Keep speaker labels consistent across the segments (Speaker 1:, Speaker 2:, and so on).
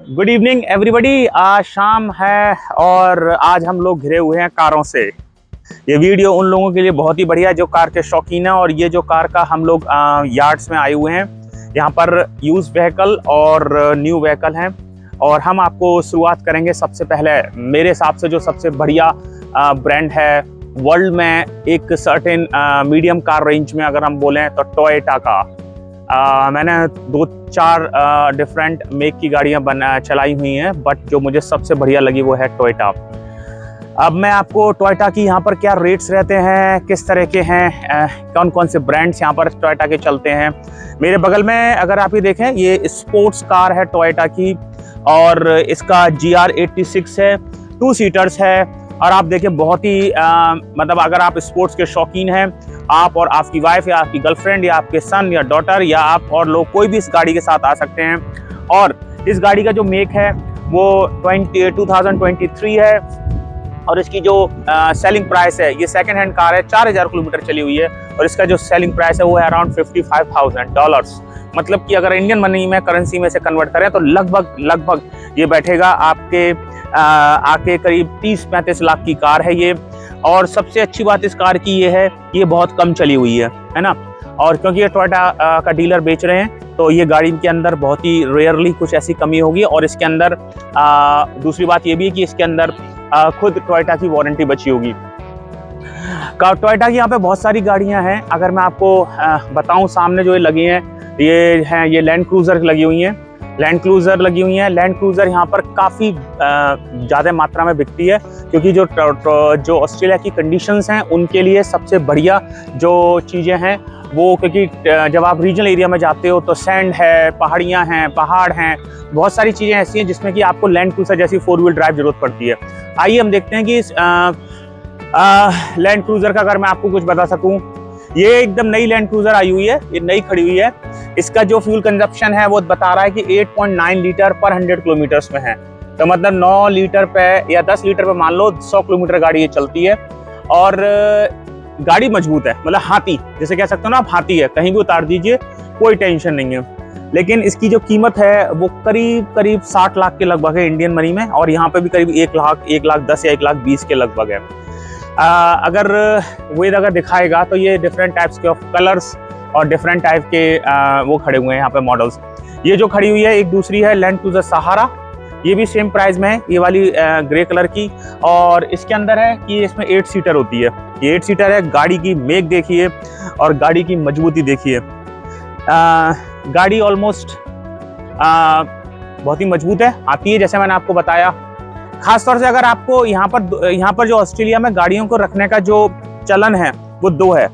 Speaker 1: Good evening everybody. आज शाम है और आज हम लोग घिरे हुए हैं कारों से। ये वीडियो उन लोगों के लिए बहुत ही बढ़िया है जो कार के शौकीन हैं। और ये जो कार का हम लोग यार्ड्स में आए हुए हैं, यहाँ पर यूज व्हीकल और न्यू व्हीकल हैं। और हम आपको शुरुआत करेंगे सबसे पहले मेरे हिसाब से जो सबसे बढ़िया ब्रांड है वर्ल्ड में एक सर्टेन मीडियम कार रेंज में अगर हम बोलें तो टोयोटा का। मैंने 2-4 डिफरेंट मेक की गाड़ियाँ चलाई हुई हैं, बट जो मुझे सबसे बढ़िया लगी वो है टोयोटा। अब मैं आपको टोयोटा की यहाँ पर क्या रेट्स रहते हैं, किस तरह के हैं, कौन कौन से ब्रांड्स यहाँ पर टोयोटा के चलते हैं। मेरे बगल में अगर आप ये देखें, ये स्पोर्ट्स कार है टोयोटा की और इसका GR86 है, 2 सीटर्स है। और आप देखें बहुत ही मतलब अगर आप स्पोर्ट्स के शौकीन हैं, आप और आपकी वाइफ या आपकी गर्लफ्रेंड या आपके सन या डॉटर या आप और लोग कोई भी इस गाड़ी के साथ आ सकते हैं। और इस गाड़ी का जो मेक है वो 2023 है और इसकी जो सेलिंग प्राइस है, ये सेकंड हैंड कार है, 4000 किलोमीटर चली हुई है और इसका जो सेलिंग प्राइस है वो है अराउंड $55,000। मतलब कि अगर इंडियन मनी में करेंसी में से कन्वर्ट करें तो लगभग ये बैठेगा आपके आके करीब 30-35 लाख की कार है ये। और सबसे अच्छी बात इस कार की ये है, ये बहुत कम चली हुई है ना। और क्योंकि ये टोयोटा का डीलर बेच रहे हैं तो ये गाड़ी के अंदर बहुत ही रेयरली कुछ ऐसी कमी होगी। और इसके अंदर दूसरी बात ये भी है कि इसके अंदर खुद टोयोटा की वारंटी बची होगी। टोयोटा की यहाँ पे बहुत सारी गाड़ियाँ हैं। अगर मैं आपको बताऊँ, सामने जो ये लगी हैं ये लैंड क्रूजर लगी हुई हैं। लैंड क्रूजर यहाँ पर काफ़ी ज़्यादा मात्रा में बिकती है क्योंकि जो ऑस्ट्रेलिया की कंडीशंस हैं उनके लिए सबसे बढ़िया जो चीज़ें हैं वो, क्योंकि जब आप रीजनल एरिया में जाते हो तो सैंड है, पहाड़ियाँ हैं, पहाड़ हैं, बहुत सारी चीज़ें ऐसी हैं जिसमें कि आपको लैंड क्रूजर जैसी 4 व्हील ड्राइव जरूरत पड़ती है। आइए हम देखते हैं कि इस लैंड क्रूजर का अगर मैं आपको कुछ बता सकूँ, ये एकदम नई लैंड क्रूजर आई हुई है, ये नई खड़ी हुई है। इसका जो फ्यूल कंजप्शन है वो बता रहा है कि 8.9 लीटर पर 100 किलोमीटर्स में है। तो मतलब 9 लीटर पे या 10 लीटर पे मान लो 100 किलोमीटर गाड़ी ये चलती है। और गाड़ी मजबूत है, मतलब हाथी जैसे कह सकते हो ना आप, हाथी है, कहीं भी उतार दीजिए कोई टेंशन नहीं है। लेकिन इसकी जो कीमत है वो करीब 60 लाख के लगभग है इंडियन मनी में। और यहाँ पे भी करीब 1,10,000 या 1,20,000 के लगभग है। अगर दिखाएगा तो ये डिफरेंट टाइप्स के ऑफ कलर्स और डिफरेंट टाइप के वो खड़े हुए हैं यहाँ पे मॉडल्स। ये जो खड़ी हुई है एक दूसरी है लैंड क्रूजर सहारा, ये भी सेम प्राइस में है, ये वाली ग्रे कलर की। और इसके अंदर है कि इसमें 8 सीटर होती है, ये 8 सीटर है। गाड़ी की मेक देखिए और गाड़ी की मजबूती देखिए। गाड़ी ऑलमोस्ट बहुत ही मजबूत है, आती है जैसे मैंने आपको बताया। खासतौर से अगर आपको यहाँ पर जो ऑस्ट्रेलिया में गाड़ियों को रखने का जो चलन है वो 2 है।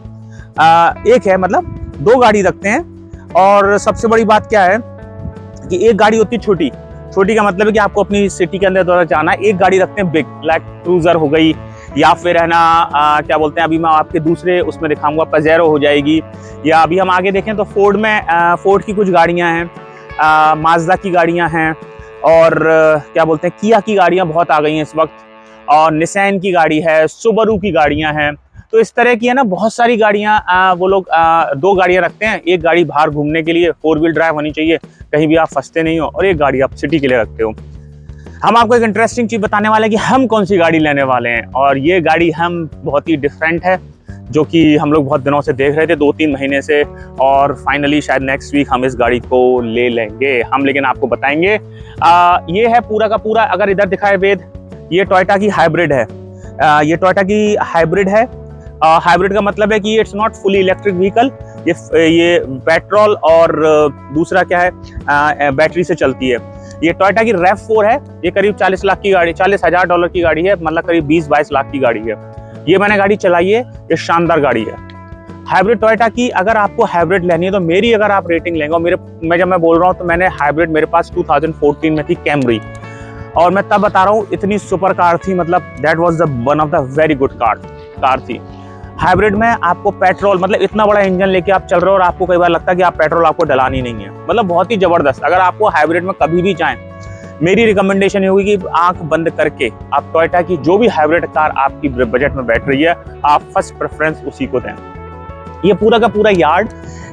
Speaker 1: एक है मतलब 2 गाड़ी रखते हैं। और सबसे बड़ी बात क्या है कि एक गाड़ी होती है छोटी का मतलब है कि आपको अपनी सिटी के अंदर द्वारा जाना है। एक गाड़ी रखते हैं बिग, लाइक क्रूजर हो गई, या फिर है ना क्या बोलते हैं, अभी मैं आपके दूसरे उसमें दिखाऊंगा, पजेरो हो जाएगी। या अभी हम आगे देखें तो फोर्ड की कुछ गाड़ियां हैं, माजदा की गाड़ियां हैं, और क्या बोलते हैं किया की गाड़ियां बहुत आ गई हैं इस वक्त, और निसान की गाड़ी है, सुबारू की गाड़ियां हैं। तो इस तरह की है ना बहुत सारी गाड़ियां वो लोग 2 गाड़ियां रखते हैं। एक गाड़ी बाहर घूमने के लिए 4 व्हील ड्राइव होनी चाहिए, कहीं भी आप फंसते नहीं हो, और एक गाड़ी आप सिटी के लिए रखते हो। हम आपको एक इंटरेस्टिंग चीज बताने वाले हैं कि हम कौन सी गाड़ी लेने वाले हैं। और ये गाड़ी हम बहुत ही डिफरेंट है, जो कि हम लोग बहुत दिनों से देख रहे थे, 2-3 महीने से, और फाइनली शायद नेक्स्ट वीक हम इस गाड़ी को ले लेंगे हम। लेकिन आपको बताएंगे ये है पूरा का पूरा, अगर इधर दिखाए वेद, ये टोयोटा की हाइब्रिड है। ये टोयोटा की हाइब्रिड है। हाइब्रिड का मतलब है कि it's not fully electric vehicle, ये पेट्रोल और दूसरा क्या है बैटरी से चलती है। ये टोयोटा की RAV4 है, ये करीब 40 लाख की गाड़ी, $40,000 की गाड़ी है, मतलब करीब 20-22 लाख की गाड़ी है। ये मैंने गाड़ी चलाई है, ये शानदार गाड़ी है हाइब्रिड टोयोटा की। अगर आपको हाइब्रिड लेनी है तो मेरी अगर आप रेटिंग लेंगे, और जब मैं बोल रहा हूँ तो मैंने हाइब्रिड, मेरे पास 2014 में थी कैमरी, और मैं तब बता रहा हूँ इतनी सुपर कार थी, मतलब that was the one of the very good car थी। हाइब्रिड में आपको पेट्रोल, मतलब इतना बड़ा इंजन लेके आप चल रहे हो और आपको कई बार लगता है कि आप पेट्रोल आपको डलानी नहीं है, मतलब बहुत ही जबरदस्त। अगर आपको हाइब्रिड में कभी भी जाएं, मेरी रिकमेंडेशन ये होगी कि आंख बंद करके आप टोयोटा की जो भी हाइब्रिड कार आपकी बजट में बैठ रही है, आप फर्स्ट प्रेफरेंस उसी को दें। ये पूरा का पूरा यार्ड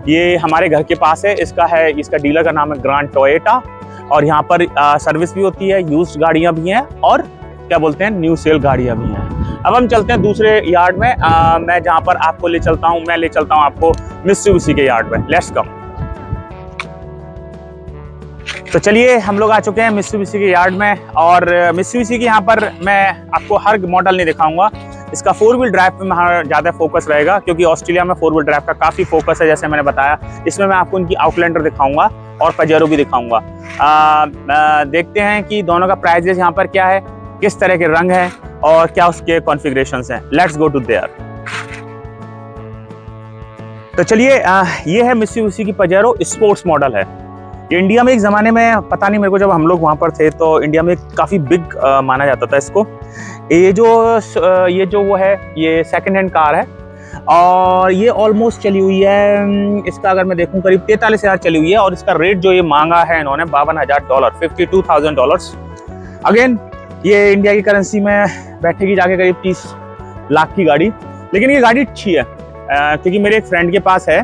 Speaker 1: ये हमारे घर के पास है, इसका डीलर का नाम है ग्रांड टोयोटा। और यहाँ पर सर्विस भी होती है, यूज्ड गाड़ियाँ भी हैं और क्या बोलते हैं न्यू सेल गाड़ियाँ भी हैं। अब हम चलते हैं दूसरे यार्ड में, मैं जहाँ पर आपको ले चलता हूँ, मैं ले चलता हूँ आपको मित्सुबिशी के यार्ड में। Let's come. तो चलिए हम लोग आ चुके हैं मित्सुबिशी के यार्ड में, और मित्सुबिशी की यहाँ पर मैं आपको हर मॉडल नहीं दिखाऊंगा, इसका 4 व्हील ड्राइव पे ज़्यादा फोकस रहेगा, क्योंकि ऑस्ट्रेलिया में 4 व्हील ड्राइव का काफ़ी फोकस है। जैसे मैंने बताया, इसमें मैं आपको इनकी आउटलैंडर दिखाऊंगा और पजेरो भी दिखाऊंगा। देखते हैं कि दोनों का प्राइजेस यहाँ पर क्या है, किस तरह के रंग हैं और क्या उसके कॉन्फ़िगरेशंस हैं। Let's go to there. तो चलिए, ये है मित्सुबिशी की पजेरो, स्पोर्ट्स मॉडल है। ये इंडिया में एक ज़माने में, पता नहीं मेरे को, जब हम लोग वहाँ पर थे तो इंडिया में काफ़ी बिग माना जाता था इसको। ये जो वो है, ये सेकंड हैंड कार है और ये ऑलमोस्ट चली हुई है, इसका अगर मैं देखूं करीब 43,000 चली हुई है, और इसका रेट जो ये मांगा है इन्होंने $52,000, $52,000। अगेन ये इंडिया की करेंसी में बैठेगी जाके करीब 30 लाख की गाड़ी। लेकिन ये गाड़ी अच्छी है, क्योंकि मेरे एक फ्रेंड के पास है,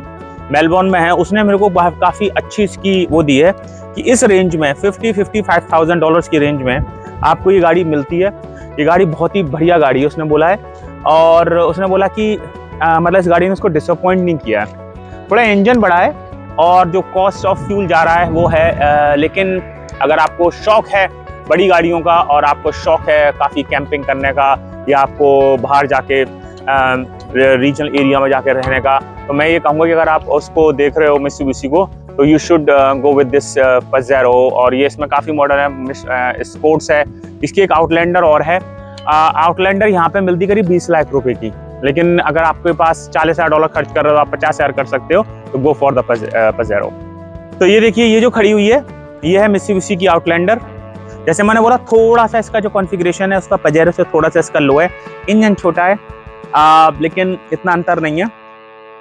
Speaker 1: मेलबोर्न में है, उसने मेरे को काफ़ी अच्छी इसकी वो दी है कि इस रेंज में $55,000 की रेंज में आपको ये गाड़ी मिलती है। ये गाड़ी बहुत ही बढ़िया गाड़ी है उसने बोला है, और उसने बोला कि मतलब इस गाड़ी ने उसको डिसअपॉइंट नहीं किया है। थोड़ा इंजन बड़ा है और जो कॉस्ट ऑफ फ्यूल जा रहा है वो है, लेकिन अगर आपको शौक है बड़ी गाड़ियों का और आपको शौक है काफ़ी कैंपिंग करने का, या आपको बाहर जाके रीजनल एरिया में जाके रहने का, तो मैं ये कहूँगा कि अगर आप उसको देख रहे हो मित्सुबिशी को, तो you should go with this Pajero. और ये इसमें काफ़ी मॉडल है, स्पोर्ट्स है, इसकी एक आउटलैंडर और है। आउटलैंडर यहाँ पे मिलती करीब 20 लाख रुपए की, लेकिन अगर आपके पास $40,000 खर्च कर रहे हो, आप 50,000 कर सकते हो, तो गो फॉर द पजेरो। तो ये देखिए, ये जो खड़ी हुई है ये है मित्सुबिशी की आउटलैंडर। जैसे मैंने बोला, थोड़ा सा इसका जो कॉन्फ़िगरेशन है उसका पजेरो से थोड़ा सा इसका लो है, इंजन छोटा है, लेकिन इतना अंतर नहीं है।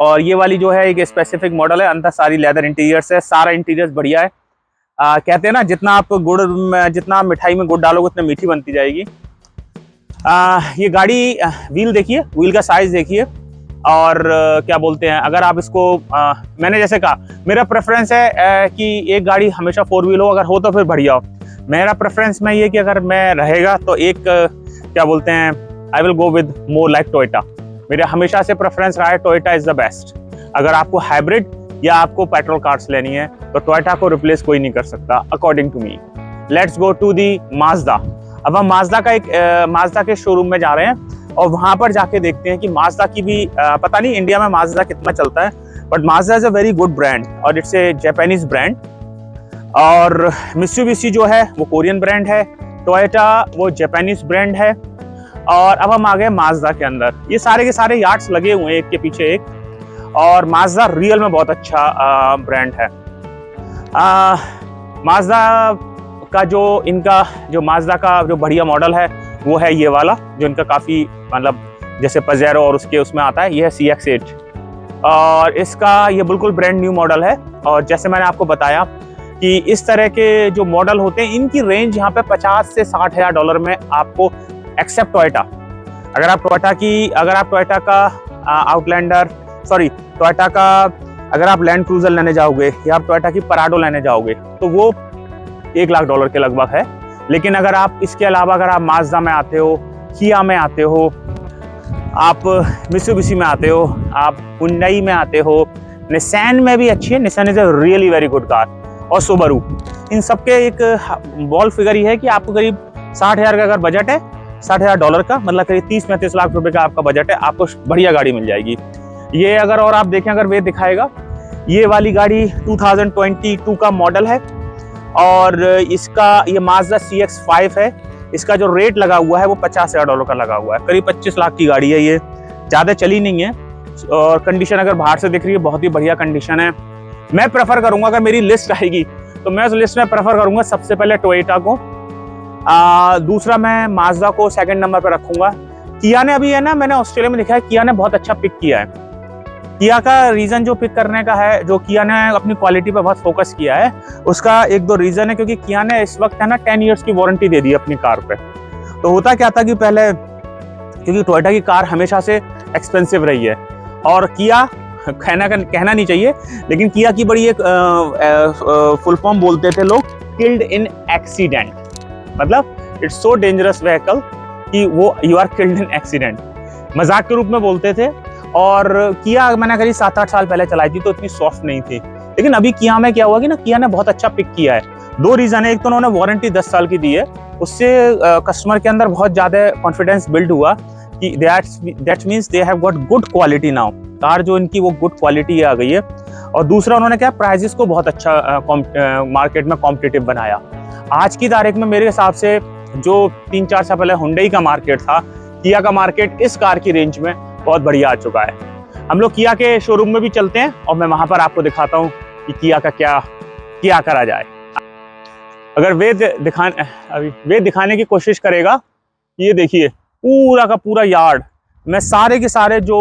Speaker 1: और ये वाली जो है एक स्पेसिफिक मॉडल है, अंदर सारी लेदर इंटीरियर्स है, सारा इंटीरियर्स बढ़िया है। कहते हैं ना, जितना मिठाई में गुड़ डालोगे उतनी मीठी बनती जाएगी। ये गाड़ी, व्हील देखिए, व्हील का साइज देखिए, और क्या बोलते हैं, अगर आप इसको मैंने जैसे कहा, मेरा प्रेफरेंस है कि एक गाड़ी हमेशा 4 व्हील हो, अगर हो तो फिर बढ़िया हो। मेरा प्रेफरेंस में ये कि अगर मैं रहेगा तो एक क्या बोलते हैं, I will go with more like Toyota. मेरा हमेशा से प्रेफरेंस रहा है टोयोटा इज द बेस्ट। अगर आपको हाइब्रिड या आपको पेट्रोल कार्स लेनी है तो टोयोटा को रिप्लेस कोई नहीं कर सकता, according to me. Let's go to the Mazda. अब हम माजदा के शोरूम में जा रहे हैं और वहां पर जाके देखते हैं कि माजदा की भी पता नहीं इंडिया में माजदा कितना चलता है, but Mazda is a very good brand और इट्स ए जापानीज ब्रांड। और मित्सुबिशी जो है वो कोरियन ब्रांड है, टोयोटा वो जापानीज ब्रांड है। और अब हम आ गए माजदा के अंदर। ये सारे के सारे यार्ड्स लगे हुए हैं एक के पीछे एक, और माजदा रियल में बहुत अच्छा ब्रांड है। माजदा का जो माजदा का जो बढ़िया मॉडल है वो है ये वाला, जो इनका काफ़ी मतलब जैसे पजेरो और उसमें आता है, ये है CX-8। और इसका ये बिल्कुल ब्रांड न्यू मॉडल है। और जैसे मैंने आपको बताया कि इस तरह के जो मॉडल होते हैं इनकी रेंज यहाँ पे $50,000 से $60,000 में आपको, एक्सेप्ट टोयोटा। अगर आप टोयोटा का आउटलैंडर, टोयोटा का अगर आप लैंड क्रूजर लेने जाओगे या आप टोयोटा की पराडो लेने जाओगे तो वो $1 लाख के लगभग है। लेकिन अगर आप इसके अलावा अगर आप माजदा में आते हो, किया में आते हो, आप मित्सुबिशी में आते हो, आप हुंडई में आते हो, निसान में भी अच्छी है, Nissan is a really very good car, और सुबारू, इन सबके एक बॉल फिगर ही है कि आपको करीब 60,000 का अगर बजट है, $60,000 का, मतलब करीब 30-35 लाख रुपए का आपका बजट है, आपको बढ़िया गाड़ी मिल जाएगी। ये अगर और आप देखें, अगर वे दिखाएगा, ये वाली गाड़ी 2022 का मॉडल है और इसका ये माजदा CX-5 है। इसका जो रेट लगा हुआ है वो $50,000 का लगा हुआ है, करीब 25 लाख की गाड़ी है। ये ज़्यादा चली नहीं है और कंडीशन अगर बाहर से दिख रही है बहुत ही बढ़िया कंडीशन है। मैं प्रेफर करूंगा, अगर मेरी लिस्ट आएगी तो मैं उस लिस्ट में प्रेफर करूंगा सबसे पहले टोयोटा को, दूसरा मैं माजदा को सेकंड नंबर पर रखूंगा। किया ने अभी है ना, मैंने ऑस्ट्रेलिया में देखा है किया ने बहुत अच्छा पिक किया है। किया का रीज़न जो पिक करने का है, जो किया ने अपनी क्वालिटी पे बहुत फोकस किया है, उसका 1-2 रीज़न है। क्योंकि किया ने इस वक्त है ना 10 इयर्स की वारंटी दे दी अपनी कार पे। तो होता क्या था कि पहले, क्योंकि टोयोटा की कार हमेशा से एक्सपेंसिव रही है और किया कहना नहीं चाहिए, लेकिन किया की बड़ी एक फुल फॉर्म बोलते थे लोग, किल्ड इन एक्सीडेंट, मतलब इट्स सो डेंजरस व्हीकल कि वो you are killed in accident, मजाक के रूप में बोलते थे। और किया मैंने करीब 7-8 साल पहले चलाई थी तो इतनी सॉफ्ट नहीं थी, लेकिन अभी किया में क्या हुआ कि ना किया ने बहुत अच्छा पिक किया है। 2 रीजन है, एक तो उन्होंने वारंटी 10 साल की दी है, उससे कस्टमर के अंदर बहुत ज्यादा कॉन्फिडेंस बिल्ड हुआ कि that means they have got good quality now, car जो इनकी वो गुड क्वालिटी आ गई है। और दूसरा उन्होंने क्या प्राइजेस को बहुत अच्छा मार्केट में कॉम्पिटिटिव बनाया। आज की तारीख में मेरे हिसाब से जो 3-4 साल पहले हुंडई का मार्केट था, किया का मार्केट इस कार की रेंज में बहुत बढ़िया आ चुका है। हम लोग किया के शोरूम में भी चलते हैं और मैं वहां पर आपको दिखाता हूँ कि किया का क्या करा जाए। अगर वे दिखाने की कोशिश करेगा, ये देखिए पूरा का पूरा यार्ड में सारे के सारे जो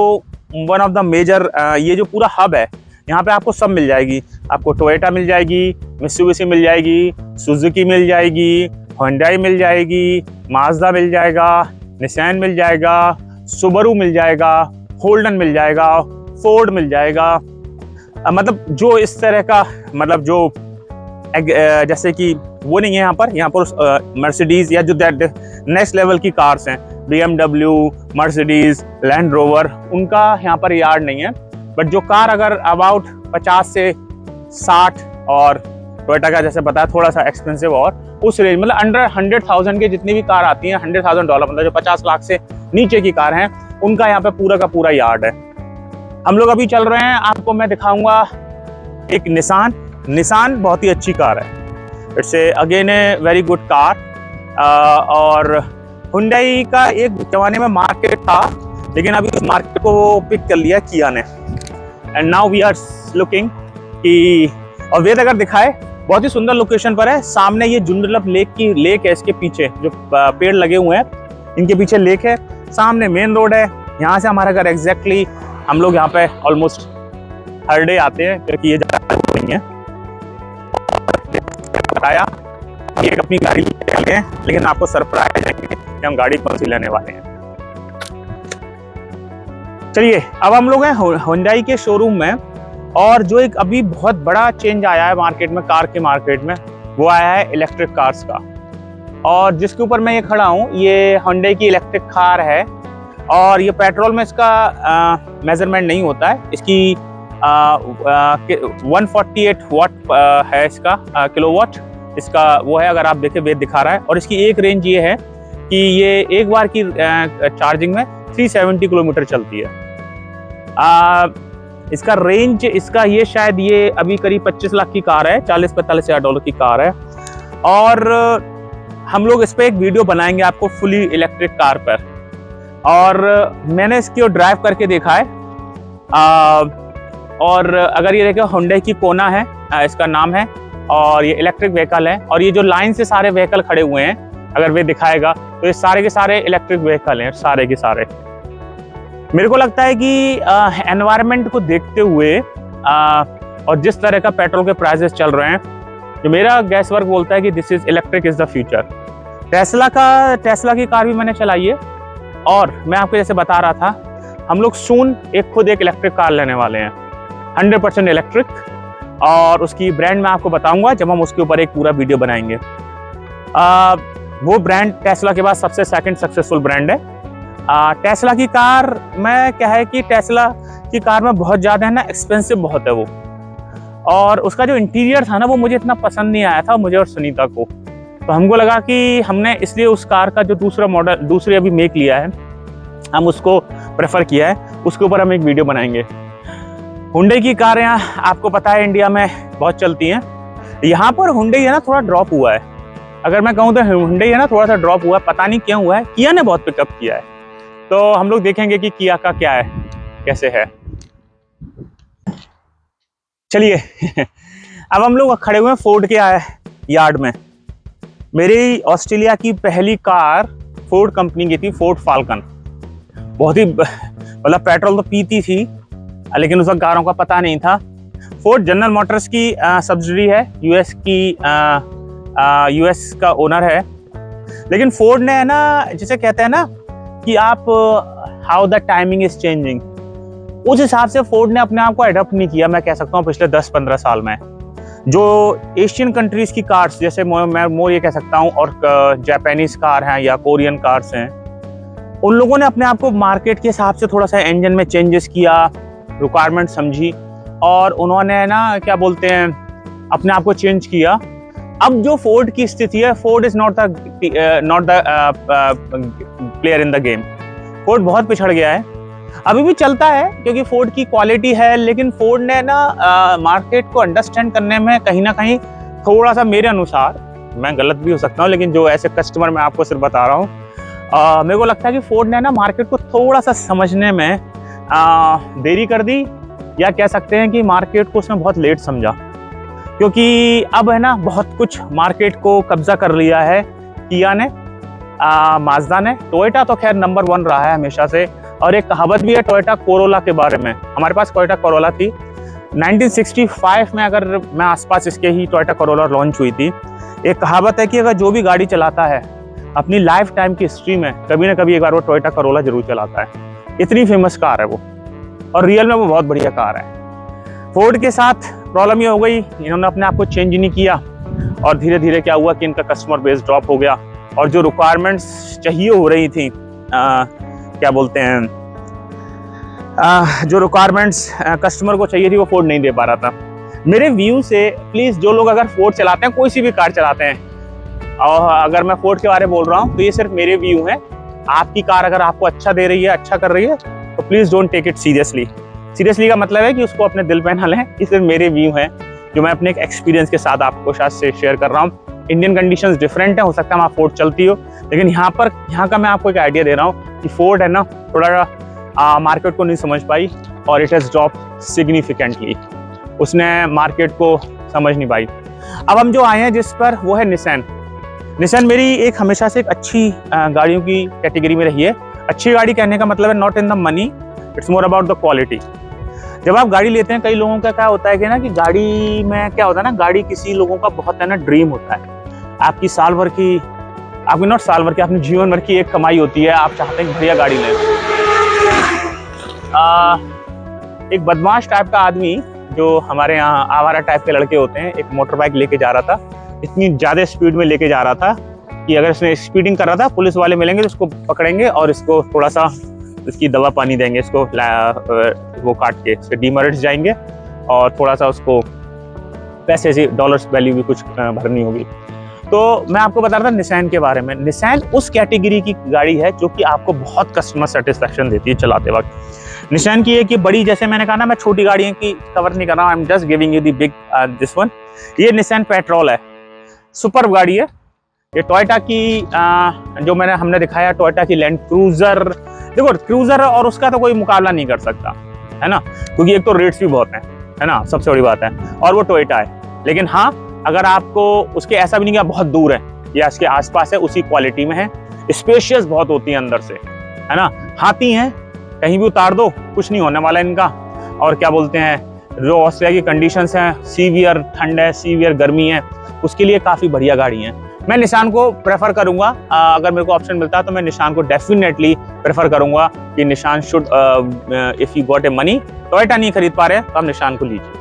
Speaker 1: वन ऑफ द मेजर ये जो पूरा हब है, यहाँ पे आपको सब मिल जाएगी। आपको टोयोटा मिल जाएगी, मित्सुबिशी मिल जाएगी, सुजुकी मिल जाएगी, हुंडई मिल जाएगी, माज़दा मिल जाएगा, निसान मिल जाएगा, सुबारू मिल जाएगा, होल्डन मिल जाएगा, फोर्ड मिल जाएगा। मतलब जो इस तरह का मतलब जो जैसे कि वो नहीं है यहाँ पर मर्सिडीज या जो नेक्स्ट लेवल की कार्स हैं, BMW, मर्सिडीज, लैंड रोवर, उनका यहाँ पर यार्ड नहीं है। बट जो कार अगर अबाउट 50 से 60 और टोयोटा का जैसे बताया थोड़ा सा एक्सपेंसिव और उस रेंज मतलब अंडर 100,000 के जितनी भी कार आती हैं, $100,000 मतलब जो 50 लाख से नीचे की कार हैं, उनका यहाँ पे पूरा का पूरा यार्ड है। हम लोग अभी चल रहे हैं, आपको मैं दिखाऊंगा एक निसान बहुत ही अच्छी कार है। It's again a very good car. और हुंडई का एक जमाने में मार्केट था, लेकिन अभी उस मार्केट को पिक कर लिया किया ने। And now we are looking कि और वेद अगर दिखाए बहुत ही सुंदर लोकेशन पर है। सामने ये जुंडलप लेक है, इसके पीछे जो पेड़ लगे हुए हैं इनके पीछे लेक है, सामने मेन रोड है। यहाँ से हमारा घर एग्जैक्टली, हम लोग यहाँ पे ऑलमोस्ट हर डे आते हैं क्योंकि ये जगह नहीं है। बताया कि अपनी गाड़ी लेके हैं, लेकिन आपको सरप्राइज देंगे कि हम गाड़ी कौन सी लेने वाले हैं। चलिए अब हम लोग हैं हुंडई के शोरूम में, और जो एक अभी बहुत बड़ा चेंज आया है मार्केट में, कार के मार्केट में, वो आया है इलेक्ट्रिक कार्स का। और जिसके ऊपर मैं ये खड़ा हूँ, ये हुंडई की इलेक्ट्रिक कार है। और ये पेट्रोल में इसका मेजरमेंट नहीं होता है, इसकी 148 वाट है इसका किलोवाट, इसका वो है। अगर आप देखें वेद दिखा रहा है। और इसकी एक रेंज ये है कि ये एक बार की चार्जिंग में 370 किलोमीटर चलती है। इसका रेंज इसका ये शायद ये अभी करीब 25 लाख की कार है, 40-45 हज़ार डॉलर की कार है। और हम लोग इस पर एक वीडियो बनाएंगे आपको फुली इलेक्ट्रिक कार पर। और मैंने इसकी ड्राइव करके देखा है। और अगर ये देखो हुंडई की कोना है, इसका नाम है, और ये इलेक्ट्रिक व्हीकल है। और ये जो लाइन से सारे व्हीकल खड़े हुए हैं, अगर वे दिखाएगा तो ये सारे के सारे इलेक्ट्रिक व्हीकल हैं, सारे के सारे। मेरे को लगता है कि एनवायरनमेंट को देखते हुए और जिस तरह का पेट्रोल के प्राइसेस चल रहे हैं, जो मेरा गैस वर्क बोलता है कि this is electric is the future. Tesla की कार भी मैंने चलाई है। और मैं आपको जैसे बता रहा था, हम लोग सून खुद एक इलेक्ट्रिक कार लेने वाले हैं, 100% इलेक्ट्रिक। और उसकी ब्रांड मैं आपको बताऊंगा जब हम उसके ऊपर एक पूरा वीडियो बनाएंगे। वो ब्रांड टेस्ला के बाद सबसे सेकंड सक्सेसफुल ब्रांड है। टेस्ला की कार में क्या है कि टेस्ला की कार में बहुत ज़्यादा है ना, एक्सपेंसिव बहुत है वो। और उसका जो इंटीरियर था ना, वो मुझे इतना पसंद नहीं आया था, मुझे और सुनीता को। तो हमको लगा कि हमने इसलिए उस कार का जो दूसरी अभी मेक लिया है, हम उसको प्रेफर किया है, उसके ऊपर हम एक वीडियो बनाएंगे। हुंडई की कारें आपको पता है इंडिया में बहुत चलती हैं। यहाँ पर हुंडई है ना थोड़ा ड्रॉप हुआ है। अगर मैं कहूँ तो हुंडई है ना थोड़ा सा ड्रॉप हुआ है, पता नहीं क्यों हुआ है। किया ने बहुत पिकअप किया है। तो हम लोग देखेंगे कि किया का क्या है, कैसे है। चलिए अब हम लोग खड़े हुए हैं फोर्ड के यार्ड में। मेरी ऑस्ट्रेलिया की पहली कार फोर्ड कंपनी की थी, फोर्ड फाल्कन। बहुत ही मतलब पेट्रोल तो पीती थी, लेकिन उस वक्त कारों का पता नहीं था। फोर्ड जनरल मोटर्स की सब्सिडरी है, यूएस का ओनर है। लेकिन फोर्ड ने है ना, जिसे कहते हैं ना कि आप how the timing is changing, उस हिसाब से फोर्ड ने अपने आप को एडॉप्ट नहीं किया, मैं कह सकता हूँ पिछले 10-15 साल में। जो एशियन कंट्रीज की कार्स, जैसे मैं मोर ये कह सकता हूँ, और जापानीज कार हैं या कोरियन कार्स हैं, उन लोगों ने अपने आप को मार्केट के हिसाब से थोड़ा सा इंजन में चेंजेस किया, रिक्वायरमेंट समझी, और उन्होंने ना क्या बोलते हैं अपने आप को चेंज किया। अब जो फोर्ड की स्थिति है, Ford is not the player in the game. Ford बहुत पिछड़ गया है, अभी भी चलता है क्योंकि फोर्ड की क्वालिटी है, लेकिन फोर्ड ने ना मार्केट को अंडरस्टैंड करने में कहीं ना कहीं थोड़ा सा, मेरे अनुसार, मैं गलत भी हो सकता हूँ, लेकिन जो ऐसे कस्टमर मैं आपको सिर्फ बता रहा हूँ, मेरे को लगता है कि फोर्ड ने ना मार्केट को थोड़ा सा समझने में देरी कर दी, या कह सकते हैं कि मार्केट को उसने बहुत लेट समझा, क्योंकि अब है ना बहुत कुछ मार्केट को कब्जा कर लिया है किया ने, माज़दा ने। टोयोटा तो खैर नंबर 1 रहा है हमेशा से, और एक कहावत भी है टोयोटा कोरोला के बारे में। हमारे पास टोयोटा कोरोला थी 1965 में, अगर मैं आसपास इसके ही टोयोटा कोरोला लॉन्च हुई थी। एक कहावत है कि अगर जो भी गाड़ी चलाता है अपनी लाइफ टाइम की हिस्ट्री में कभी ना कभी एक बार वो टोयोटा कोरोला जरूर चलाता है। इतनी फेमस कार है वो, और रियल में वो बहुत बढ़िया कार है। फोर्ड के साथ प्रॉब्लम ये हो गई, इन्होंने अपने आप को चेंज नहीं किया, और धीरे धीरे क्या हुआ कि इनका कस्टमर बेस ड्रॉप हो गया, और जो रिक्वायरमेंट्स चाहिए हो रही थी, क्या बोलते हैं, जो रिक्वायरमेंट्स कस्टमर को चाहिए थी वो फोर्ड नहीं दे पा रहा था। मेरे व्यू से प्लीज़ जो लोग अगर फोर्ड चलाते हैं, कोई सी भी कार चलाते हैं, और अगर मैं फोर्ड के बारे में बोल रहा हूँ तो ये सिर्फ मेरे व्यू हैं। आपकी कार अगर आपको अच्छा दे रही है, अच्छा कर रही है, तो please don't take it seriously. Seriously का मतलब है कि उसको अपने दिल पे ना लें। ये सिर्फ मेरे व्यू हैं जो मैं अपने एक एक्सपीरियंस के साथ आपको शायद से शेयर कर रहा हूँ। इंडियन कंडीशंस डिफरेंट है, हो सकता है वहाँ फोर्ड चलती हो, लेकिन यहाँ का मैं आपको एक आइडिया दे रहा हूँ कि फोर्ड है ना थोड़ा मार्केट को नहीं समझ पाई, और इट हैज़ ड्रॉप सिग्निफिकेंटली। उसने मार्केट को समझ नहीं पाई। अब हम जो आए हैं जिस पर, वो है निसान। निसान मेरी एक हमेशा से एक अच्छी गाड़ियों की कैटेगरी में रही है। अच्छी गाड़ी कहने का मतलब है not in the money, it's more about the quality. जब आप गाड़ी लेते हैं, कई लोगों का क्या होता है कि ना कि गाड़ी में क्या होता है ना, गाड़ी किसी लोगों का बहुत है ना ड्रीम होता है। आपकी साल भर की, आपकी नॉट साल भर की, अपने जीवन भर की एक कमाई होती है, आप चाहते हैं बढ़िया गाड़ी लें। एक बदमाश टाइप का आदमी जो हमारे यहाँ आवारा टाइप के लड़के होते हैं, एक मोटर बाइक लेके जा रहा था, इतनी ज़्यादा स्पीड में लेके जा रहा था कि अगर इसने स्पीडिंग कर रहा था, पुलिस वाले मिलेंगे तो इसको पकड़ेंगे और इसको थोड़ा सा इसकी दवा पानी देंगे, इसको वो काट के इसके डीमेरिट्स जाएंगे, और थोड़ा सा उसको पैसे से डॉलर्स वैल्यू भी कुछ भरनी होगी। तो मैं आपको बता रहा था निसान के बारे में। निसान उस कैटेगरी की गाड़ी है जो कि आपको बहुत कस्टमर सेटिस्फेक्शन देती है चलाते वक्त। निसान की एक ये बड़ी, जैसे मैंने कहा ना, मैं छोटी गाड़ियों की कवर नहीं कर रहा हूँ, I am just giving you the big this one. ये निसान पेट्रोल है, सुपर गाड़ी है। ये टोयोटा की जो हमने दिखाया, टोयोटा की लैंड क्रूजर। देखो क्रूजर और उसका तो कोई मुकाबला नहीं कर सकता, है ना, क्योंकि एक तो रेट्स भी बहुत हैं, है ना, सबसे बड़ी बात है, और वो टोयोटा है। लेकिन हाँ, अगर आपको उसके, ऐसा भी नहीं कि बहुत दूर है या इसके आसपास है, उसी क्वालिटी में है। स्पेशियस बहुत होती है अंदर से, है ना, हाथी हैं, कहीं भी उतार दो कुछ नहीं होने वाला इनका। और क्या बोलते हैं, जो ऑस्ट्रेलिया की कंडीशंस हैं, सीवियर ठंड है, सीवियर गर्मी है, उसके लिए काफ़ी बढ़िया गाड़ी है। मैं निसान को प्रेफर करूंगा, अगर मेरे को ऑप्शन मिलता है तो मैं निसान को डेफिनेटली प्रेफर करूंगा कि Nissan should, if you got a money, Toyota नहीं खरीद पा रहे तो आप निसान को लीजिए।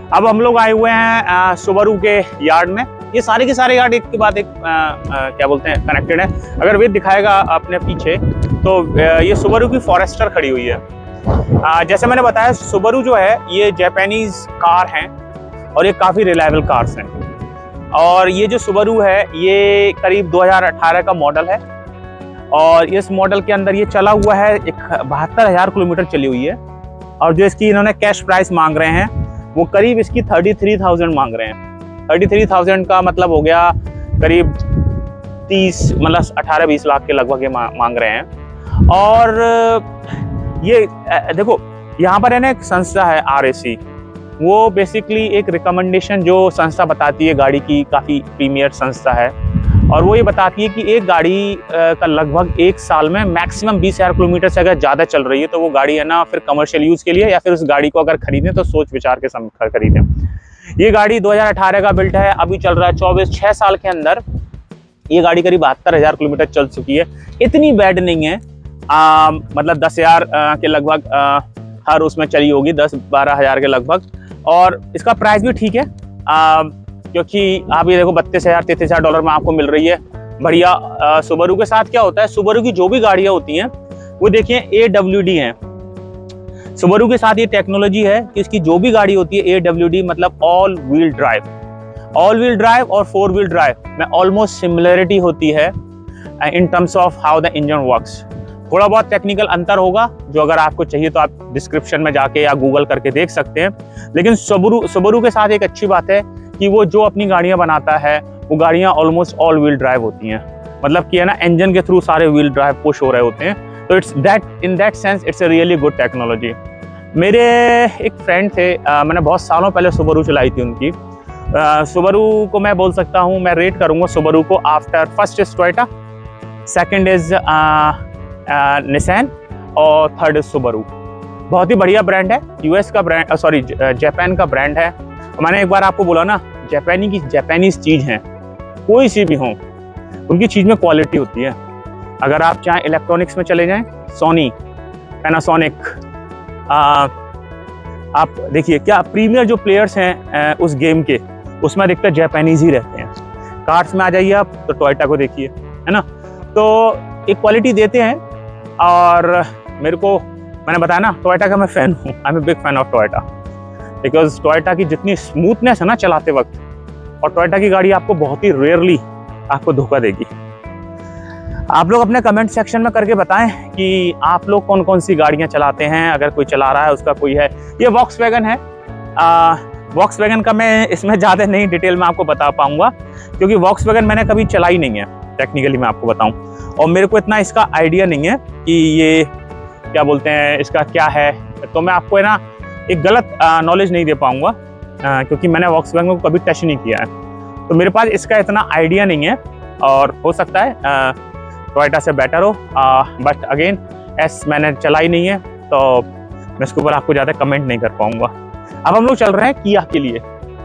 Speaker 1: अब हम लोग आए हुए हैं सुबारू के यार्ड में। ये सारे के सारे यार्ड एक के बाद एक क्या बोलते हैं कनेक्टेड है। अगर वे दिखाएगा अपने पीछे, तो ये सुबारू की फॉरेस्टर खड़ी हुई है। जैसे मैंने बताया, सुबारू जो है ये जापानीज कार हैं और ये काफ़ी रिलायबल कार्स हैं। और ये जो सुबारू है ये करीब 2018 का मॉडल है, और इस मॉडल के अंदर ये चला हुआ है, एक 72,000 किलोमीटर चली हुई है। और जो इसकी इन्होंने कैश प्राइस मांग रहे हैं वो करीब इसकी 33,000 मांग रहे हैं। 33,000 का मतलब हो गया करीब 18-20 लाख के लगभग ये मांग रहे हैं। और ये देखो, यहाँ पर है ना एक संस्था है RAC, वो बेसिकली एक रिकमेंडेशन जो संस्था बताती है गाड़ी की, काफ़ी प्रीमियर संस्था है, और वो ये बताती है कि एक गाड़ी का लगभग एक साल में मैक्सिमम 20,000 किलोमीटर से अगर ज़्यादा चल रही है तो वो गाड़ी है ना फिर कमर्शियल यूज़ के लिए, या फिर उस गाड़ी को अगर खरीदें तो सोच विचार के साथ खरीदें। ये गाड़ी 2018 का बिल्ट है, अभी चल रहा है 6 साल के अंदर ये गाड़ी करीब 72,000 किलोमीटर चल चुकी है। इतनी बैड नहीं है, मतलब 10,000 के लगभग हर उसमें चली होगी, 10-12 हज़ार के लगभग। और इसका प्राइस भी ठीक है, क्योंकि आप ये देखो 32,000 33,000 डॉलर में आपको मिल रही है बढ़िया। सुबारू के साथ क्या होता है, सुबारू की जो भी गाड़ियां होती हैं वो देखिए AWD हैं। सुबारू के साथ ये टेक्नोलॉजी है कि इसकी जो भी गाड़ी होती है AWD मतलब ऑल व्हील ड्राइव और 4 व्हील ड्राइव में ऑलमोस्ट सिमिलरिटी होती है इन terms of how the engine works. थोड़ा बहुत टेक्निकल अंतर होगा, जो अगर आपको चाहिए तो आप डिस्क्रिप्शन में जाके या गूगल करके देख सकते हैं। लेकिन सुबारू के साथ एक अच्छी बात है कि वो जो अपनी गाड़ियां बनाता है वो गाड़ियां ऑलमोस्ट ऑल व्हील ड्राइव होती हैं, मतलब कि है ना इंजन के थ्रू सारे व्हील ड्राइव पुश हो रहे होते हैं। तो it's that in that sense it's a really good technology. मेरे एक फ्रेंड थे, मैंने बहुत सालों पहले सुबारू चलाई थी उनकी। सुबारू को मैं बोल सकता हूँ, मैं रेट करूँगा सुबारू को after first is Toyota, second is Nissan और थर्ड इज सुबारू। बहुत ही बढ़िया ब्रांड है, यूएस का ब्रांड, सॉरी जापान का ब्रांड है। मैंने एक बार आपको बोला ना, जापानीज चीज़ है, कोई सी भी हो उनकी चीज़ में क्वालिटी होती है। अगर आप चाहे इलेक्ट्रॉनिक्स में चले जाएं, सोनी, पैनासोनिक, आप देखिए क्या प्रीमियर जो प्लेयर्स हैं उस गेम के, उसमें अधिकतर जापानीज ही रहते हैं। कार्स में आ जाइए आप तो टोयोटा को देखिए, है ना। तो एक क्वालिटी देते हैं। और मैंने बताया ना टोयोटा का मैं फ़ैन हूँ, I am a big fan of Toyota, because Toyota की जितनी स्मूथनेस है ना चलाते वक्त, और टोयोटा की गाड़ी आपको बहुत ही रेयरली आपको धोखा देगी। आप लोग अपने कमेंट सेक्शन में करके बताएं कि आप लोग कौन कौन सी गाड़ियां चलाते हैं, अगर कोई चला रहा है उसका कोई है। ये वॉक्सवैगन है, वॉक्सवैगन का मैं इसमें ज़्यादा नहीं डिटेल में आपको बता पाऊंगा, क्योंकि वॉक्सवैगन मैंने कभी चलाई नहीं है टेक्निकली, मैं आपको बताऊं, और मेरे को इतना इसका आइडिया नहीं है कि ये क्या बोलते हैं, इसका क्या है। तो मैं आपको है ना एक गलत नॉलेज नहीं दे पाऊंगा, क्योंकि मैंने वॉक्सवैगन को कभी टच नहीं किया है, तो मेरे पास इसका इतना आइडिया नहीं है। और हो सकता है टोयोटा से बेटर हो, बट अगेन मैंने चलाई नहीं है, तो मैं इसके ऊपर आपको ज़्यादा कमेंट नहीं कर पाऊंगा। अब हम लोग चल रहे हैं किया के लिए,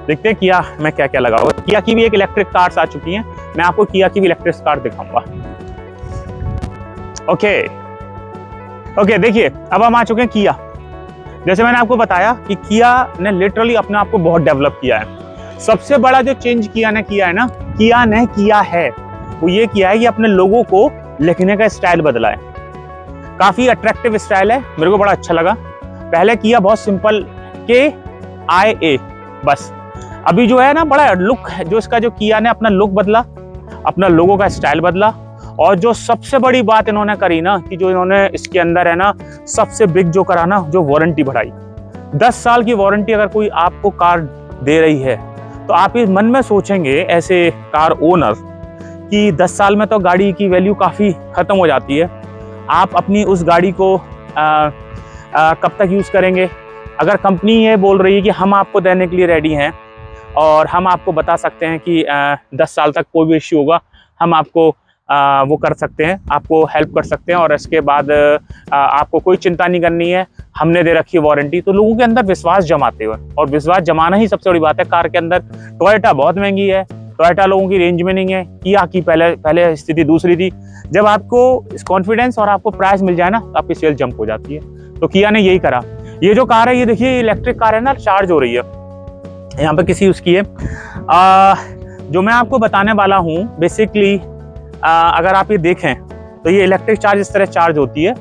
Speaker 1: देखते हैं किया में क्या क्या लगा हुआ। किया की भी एक इलेक्ट्रिक कार्स आ चुकी हैं, मैं आपको किया की भी इलेक्ट्रिक कार दिखाऊंगा। ओके देखिए, अब हम आ चुके हैं किया। जैसे मैंने आपको बताया कि किया ने लिटरली अपने आप को बहुत डेवलप किया है। सबसे बड़ा जो चेंज किया ने किया है ना, किया ने किया है वो ये किया है कि अपने लोगों को लिखने का स्टाइल बदला है। काफी अट्रैक्टिव स्टाइल है, मेरे को बड़ा अच्छा लगा। पहले किया बहुत सिंपल KIA बस, अभी जो है ना बड़ा लुक है, जो इसका जो किया ने अपना लुक बदला, अपना लोगों का स्टाइल बदला। और जो सबसे बड़ी बात इन्होंने करी ना, कि जो इन्होंने इसके अंदर है ना सबसे बिग जो करा ना, जो वारंटी बढ़ाई। 10 साल की वारंटी अगर कोई आपको कार दे रही है, तो आप इस मन में सोचेंगे ऐसे कार ओनर कि 10 साल में तो गाड़ी की वैल्यू काफ़ी ख़त्म हो जाती है। आप अपनी उस गाड़ी को कब तक यूज़ करेंगे? अगर कंपनी ये बोल रही है कि हम आपको देने के लिए रेडी हैं और हम आपको बता सकते हैं कि 10 साल तक कोई भी इश्यू होगा, हम आपको वो कर सकते हैं, आपको हेल्प कर सकते हैं, और इसके बाद आपको कोई चिंता नहीं करनी है, हमने दे रखी है वारंटी, तो लोगों के अंदर विश्वास जमाते हुए, और विश्वास जमाना ही सबसे बड़ी बात है कार के अंदर। टोयोटा बहुत महंगी है, टोयोटा लोगों की रेंज में नहीं है। किया की पहले स्थिति दूसरी थी। जब आपको कॉन्फिडेंस और आपको प्राइस मिल जाए ना, तो आपकी सेल जंप हो जाती है। तो किया ने यही करा। ये जो कार है, ये देखिए इलेक्ट्रिक कार है ना, चार्ज हो रही है, यहाँ पे किसी उसकी है। जो मैं आपको बताने वाला हूँ बेसिकली, अगर आप ये देखें तो ये इलेक्ट्रिक चार्ज इस तरह चार्ज होती है,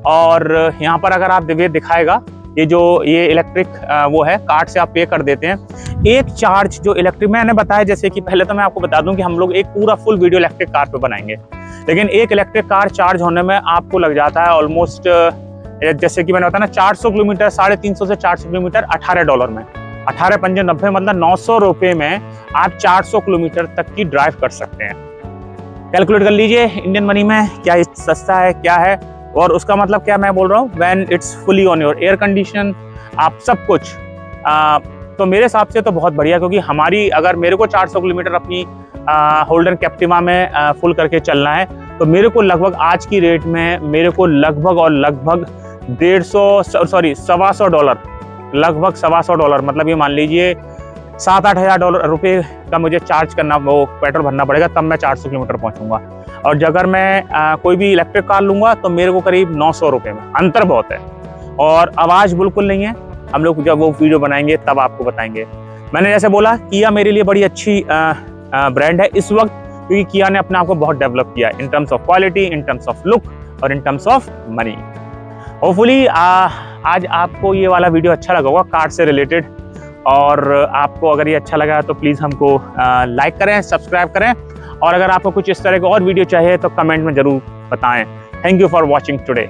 Speaker 1: और यहाँ पर अगर आप दिखाएगा ये इलेक्ट्रिक वो है, कार्ड से आप पे कर देते हैं। एक चार्ज जो इलेक्ट्रिक, मैंने बताया जैसे कि पहले तो मैं आपको बता दूं कि हम लोग एक पूरा फुल वीडियो इलेक्ट्रिक कार पे बनाएंगे, लेकिन एक इलेक्ट्रिक कार चार्ज होने में आपको लग जाता है ऑलमोस्ट, जैसे कि मैंने बताया ना, 400 किलोमीटर, 350 से 400 किलोमीटर $18 में, 18 पंजे 90, मतलब 900 रुपये में आप 400 किलोमीटर तक की ड्राइव कर सकते हैं। कैलकुलेट कर लीजिए इंडियन मनी में क्या सस्ता है क्या है, और उसका मतलब क्या मैं बोल रहा हूँ, when it's fully on your air condition, आप सब कुछ। तो मेरे हिसाब से तो बहुत बढ़िया, क्योंकि अगर मेरे को 400 किलोमीटर अपनी होल्डर कैप्टिवा में फुल करके चलना है, तो मेरे को लगभग आज की रेट में मेरे को लगभग $1,250 लगभग $1,250, मतलब ये मान लीजिए 7-8 हज़ार रुपये का मुझे चार्ज करना, वो पेट्रोल भरना पड़ेगा, तब मैं 400 किलोमीटर पहुंचूंगा। और अगर मैं कोई भी इलेक्ट्रिक कार लूंगा तो मेरे को करीब 900 रुपये में, अंतर बहुत है। और आवाज़ बिल्कुल नहीं है, हम लोग जब वो वीडियो बनाएंगे तब आपको बताएंगे। मैंने जैसे बोला किया मेरे लिए बड़ी अच्छी ब्रांड है इस वक्त, क्योंकि किया ने अपने आप को बहुत डेवलप किया in terms of quality, in terms of look और in terms of money. Hopefully आज आपको ये वाला वीडियो अच्छा लगा होगा कार से रिलेटेड, और आपको अगर ये अच्छा लगा तो प्लीज़ हमको लाइक करें, सब्सक्राइब करें, और अगर आपको कुछ इस तरह के और वीडियो चाहिए तो कमेंट में ज़रूर बताएं। Thank you for watching today.